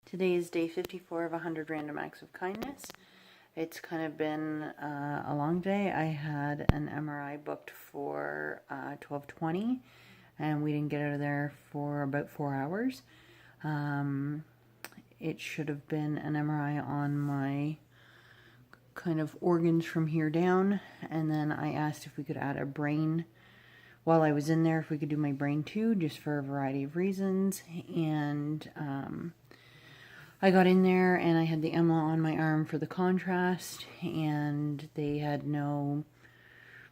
Today is day 54 of 100 Random Acts of Kindness. It's kind of been a long day. I had an MRI booked for 12:20 and we didn't get out of there for about 4 hours. It should have been an MRI on my kind of organs from here down, and then I asked if we could add a brain while I was in there, if we could do my brain too, just for a variety of reasons. And I got in there and I had the EMLA on my arm for the contrast, and they knew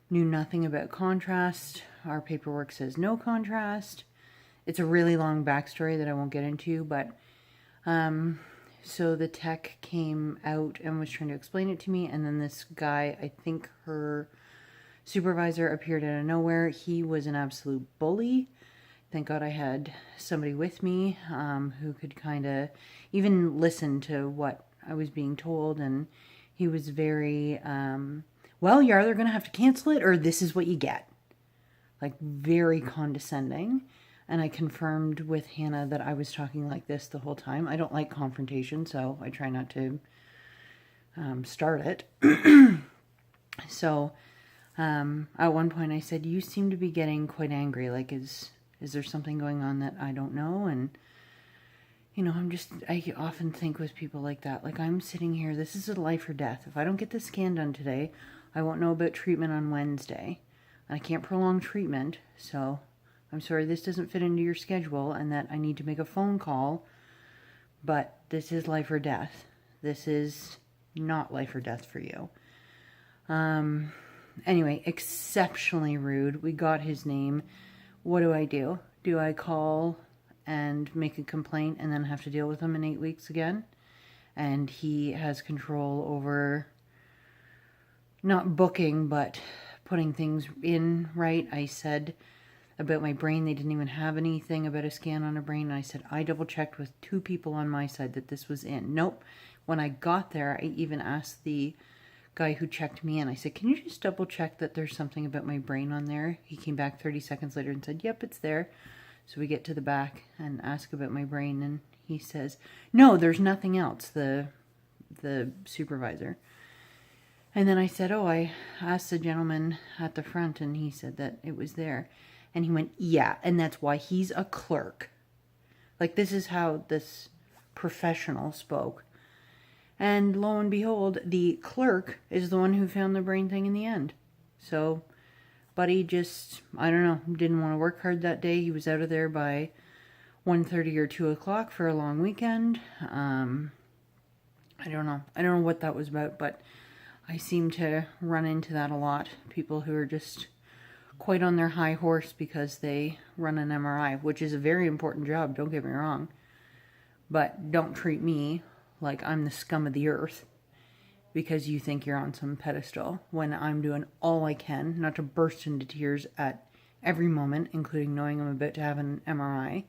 nothing about contrast. Our paperwork says no contrast. It's a really long backstory that I won't get into, but so the tech came out and was trying to explain it to me, and then this guy, I think her supervisor, appeared out of nowhere. He was an absolute bully. Thank God I had somebody with me who could kind of even listen to what I was being told, and he was very, well, you're either going to have to cancel it or this is what you get. Like, very condescending. And I confirmed with Hannah that I was talking like this the whole time. I don't like confrontation, so I try not to start it. So at one point I said, you seem to be getting quite angry. Like, is there something going on that I don't know? And, you know, I often think with people like that, like, I'm sitting here, this is a life or death. If I don't get this scan done today, I won't know about treatment on Wednesday. And I can't prolong treatment, so I'm sorry this doesn't fit into your schedule and that I need to make a phone call, but this is life or death. This is not life or death for you. Anyway, exceptionally rude. We got his name. What do? Do I call and make a complaint and then have to deal with him in 8 weeks again? And he has control over not booking, but putting things in, right? I said about my brain, they didn't even have anything about a scan on a brain. And I said, I double checked with 2 people on my side that this was in. Nope. When I got there, I even asked the guy who checked me in, I said, can you just double check that there's something about my brain on there? He came back 30 seconds later and said, yep, it's there. So we get to the back and ask about my brain, and he says, no, there's nothing else, the supervisor. And then I said, oh, I asked the gentleman at the front, and he said that it was there. And he went, yeah, and that's why he's a clerk. Like, this is how this professional spoke. And lo and behold, the clerk is the one who found the brain thing in the end. So, buddy just, I don't know, didn't want to work hard that day. He was out of there by 1:30 or 2 o'clock for a long weekend. I don't know. I don't know what that was about, but I seem to run into that a lot. People who are just quite on their high horse because they run an MRI, which is a very important job, don't get me wrong. But don't treat me like I'm the scum of the earth because you think you're on some pedestal when I'm doing all I can not to burst into tears at every moment, including knowing I'm about to have an MRI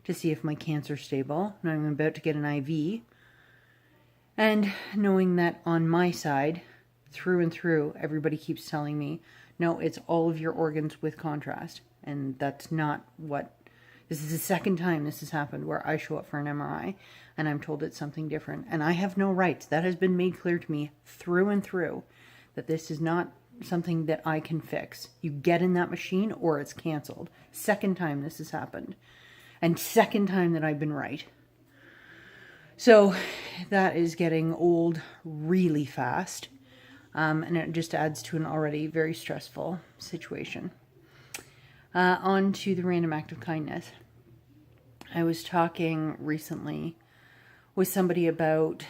to see if my cancer's stable, knowing I'm about to get an IV, and knowing that on my side, through and through, everybody keeps telling me, no, it's all of your organs with contrast. And that's not what, this is the second time this has happened where I show up for an MRI and I'm told it's something different. And I have no rights. That has been made clear to me through and through, that this is not something that I can fix. You get in that machine or it's canceled. Second time this has happened. And second time that I've been right. So that is getting old really fast. And it just adds to an already very stressful situation. On to the random act of kindness. I was talking recently with somebody about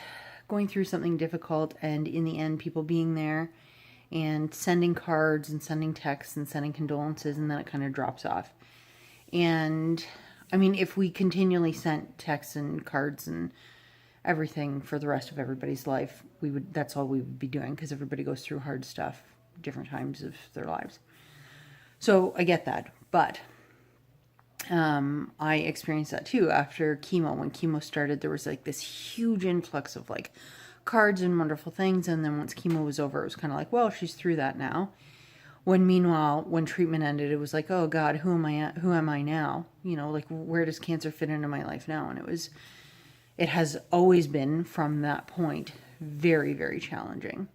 going through something difficult, and in the end people being there and sending cards and sending texts and sending condolences, and then it kind of drops off. And I mean, if we continually sent texts and cards and everything for the rest of everybody's life, that's all we would be doing, because everybody goes through hard stuff different times of their lives. So I get that, but I experienced that too after chemo. When chemo started, there was like this huge influx of like cards and wonderful things, and then once chemo was over, it was kind of like, well, she's through that now. Meanwhile, when treatment ended, it was like, oh God, who am I now? You know, like, where does cancer fit into my life now? And it was it has always been from that point very, very challenging.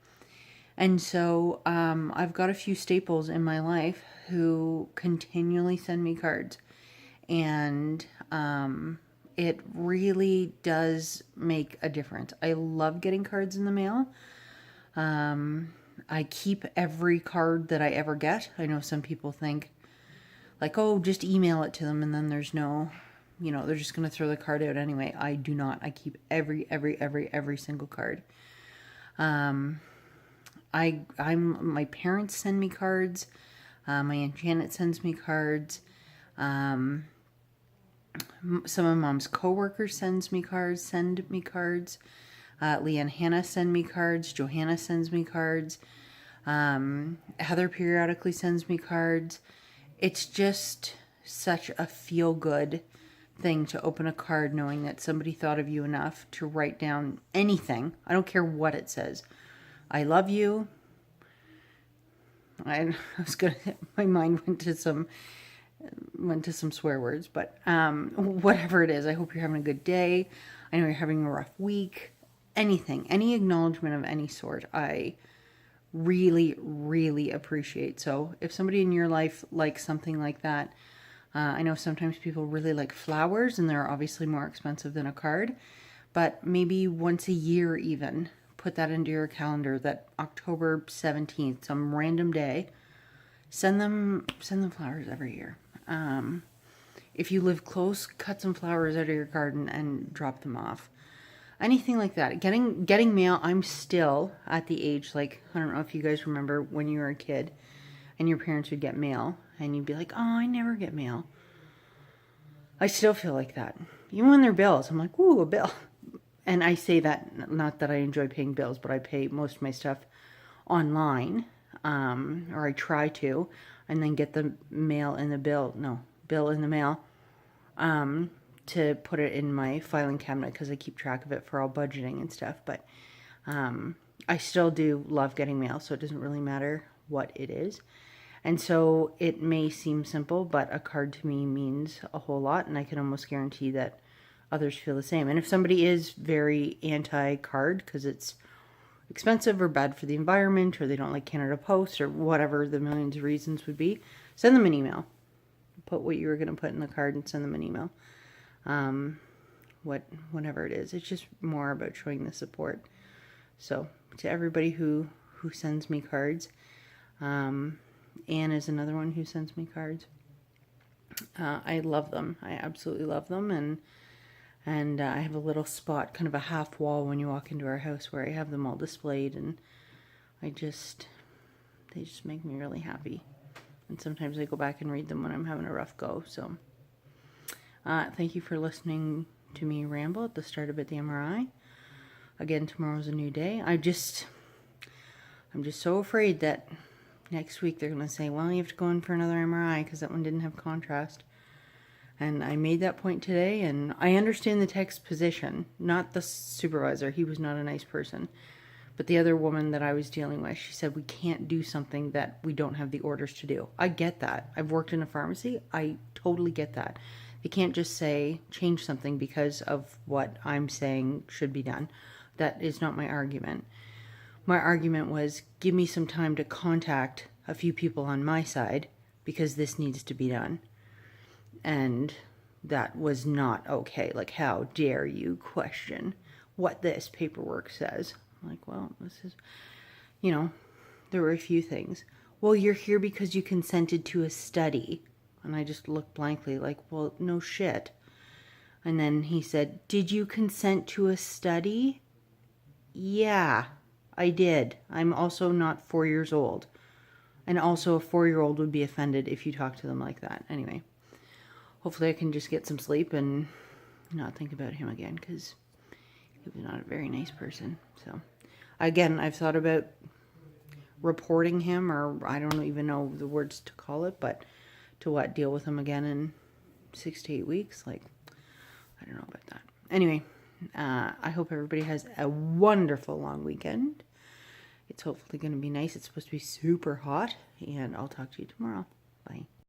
And so I've got a few staples in my life who continually send me cards. And it really does make a difference. I love getting cards in the mail. I keep every card that I ever get. I know some people think, like, oh, just email it to them and then there's no, they're just going to throw the card out anyway. I do not. I keep every single card. My parents send me cards. My Aunt Janet sends me cards. Some of Mom's coworkers send me cards. Leah and Hannah send me cards. Johanna sends me cards. Heather periodically sends me cards. It's just such a feel-good thing to open a card knowing that somebody thought of you enough to write down anything. I don't care what it says. I love you. My mind went to some swear words, but whatever it is, I hope you're having a good day. I know you're having a rough week. Anything, any acknowledgement of any sort, I really, really appreciate. So if somebody in your life likes something like that, I know sometimes people really like flowers and they're obviously more expensive than a card, but maybe once a year even, put that into your calendar that October 17th, some random day, send them flowers every year. If you live close, cut some flowers out of your garden and drop them off. Anything like that. Getting mail, I'm still at the age, like, I don't know if you guys remember when you were a kid and your parents would get mail and you'd be like, oh, I never get mail. I still feel like that. Even when they're bills, I'm like, ooh, a bill. And I say that, not that I enjoy paying bills, but I pay most of my stuff online, or I try to, and then get the bill in the mail, to put it in my filing cabinet because I keep track of it for all budgeting and stuff. But I still do love getting mail, so it doesn't really matter what it is. And so it may seem simple, but a card to me means a whole lot, and I can almost guarantee that others feel the same. And if somebody is very anti-card because it's expensive or bad for the environment, or they don't like Canada Post, or whatever the millions of reasons would be, send them an email. Put what you were going to put in the card and send them an email. Whatever it is. It's just more about showing the support. So to everybody who sends me cards, Anne is another one who sends me cards. I love them. I absolutely love them. And I have a little spot, kind of a half wall when you walk into our house where I have them all displayed, and they just make me really happy. And sometimes I go back and read them when I'm having a rough go. So thank you for listening to me ramble at the start of the MRI. Again, tomorrow's a new day. I'm just so afraid that next week they're going to say, well, you have to go in for another MRI because that one didn't have contrast. And I made that point today, and I understand the tech's position, not the supervisor. He was not a nice person. But the other woman that I was dealing with, she said, we can't do something that we don't have the orders to do. I get that. I've worked in a pharmacy. I totally get that. They can't just say, change something because of what I'm saying should be done. That is not my argument. My argument was, give me some time to contact a few people on my side because this needs to be done. And that was not okay. Like, how dare you question what this paperwork says? I'm like, well, this is, there were a few things. Well, you're here because you consented to a study. And I just looked blankly like, well, no shit. And then he said, did you consent to a study? Yeah, I did. I'm also not 4 years old. And also a 4-year-old would be offended if you talk to them like that. Anyway. Hopefully I can just get some sleep and not think about him again, because he was not a very nice person. So, again, I've thought about reporting him, or I don't even know the words to call it, but to deal with him again in 6 to 8 weeks? Like, I don't know about that. Anyway, I hope everybody has a wonderful long weekend. It's hopefully going to be nice. It's supposed to be super hot, and I'll talk to you tomorrow. Bye.